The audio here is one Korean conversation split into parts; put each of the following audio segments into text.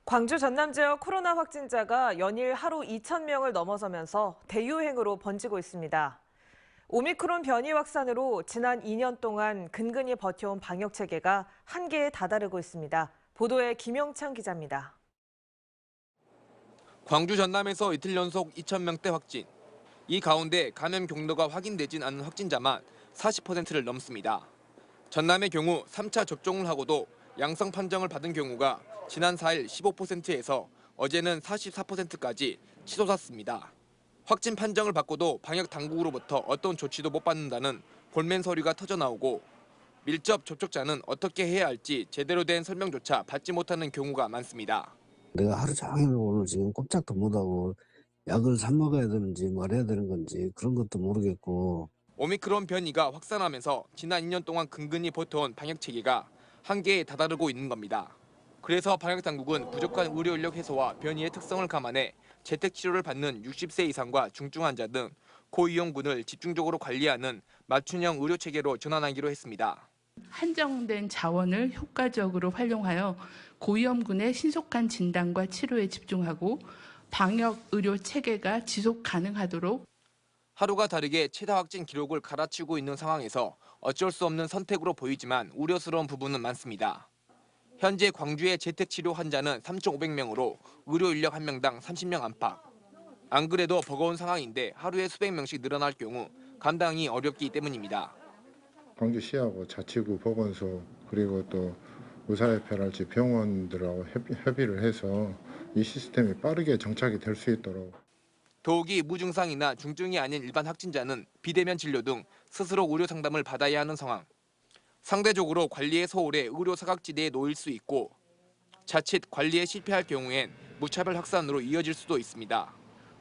광주 전남 지역 코로나 확진자가 연일 하루 2,000명을 넘어서면서 대유행으로 번지고 있습니다. 오미크론 변이 확산으로 지난 2년 동안 근근히 버텨온 방역 체계가 한계에 다다르고 있습니다. 보도에 김영창 기자입니다. 광주 전남에서 이틀 연속 2,000명대 확진. 이 가운데 감염 경로가 확인되진 않은 확진자만 40%를 넘습니다. 전남의 경우 3차 접종을 하고도 양성 판정을 받은 경우가 지난 4일 15%에서 어제는 44%까지 치솟았습니다. 확진 판정을 받고도 방역 당국으로부터 어떤 조치도 못 받는다는 볼멘 서류가 터져나오고 밀접 접촉자는 어떻게 해야 할지 제대로 된 설명조차 받지 못하는 경우가 많습니다. 내가 하루 종일 오늘 지금 꼼짝도 못하고 약을 사 먹어야 되는지 뭘 해야 되는 건지 그런 것도 모르겠고. 오미크론 변이가 확산하면서 지난 2년 동안 근근히 버텨온 방역 체계가 한계에 다다르고 있는 겁니다. 그래서 방역 당국은 부족한 의료 인력 해소와 변이의 특성을 감안해 재택 치료를 받는 60세 이상과 중증 환자 등 고위험군을 집중적으로 관리하는 맞춤형 의료 체계로 전환하기로 했습니다. 한정된 자원을 효과적으로 활용하여 고위험군의 신속한 진단과 치료에 집중하고 방역 의료 체계가 지속 가능하도록 하루가 다르게 최다 확진 기록을 갈아치우고 있는 상황에서 어쩔 수 없는 선택으로 보이지만 우려스러운 부분은 많습니다. 현재 광주의 재택치료 환자는 3,500명으로 의료 인력 1명당 30명 안팎. 안 그래도 버거운 상황인데 하루에 수백 명씩 늘어날 경우 감당이 어렵기 때문입니다. 광주시하고 자치구 보건소 그리고 또 의사협회랄지 병원들하고 협의를 해서 이 시스템이 빠르게 정착이 될 수 있도록. 더욱이 무증상이나 중증이 아닌 일반 확진자는 비대면 진료 등 스스로 의료 상담을 받아야 하는 상황. 상대적으로 관리에 소홀해 의료 사각지대에 놓일 수 있고 자칫 관리에 실패할 경우엔 무차별 확산으로 이어질 수도 있습니다.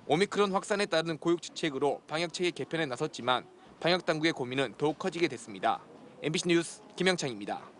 오미크론 확산에 따른 고육지책으로 방역체계 개편에 나섰지만 방역당국의 고민은 더욱 커지게 됐습니다. MBC 뉴스 김영창입니다.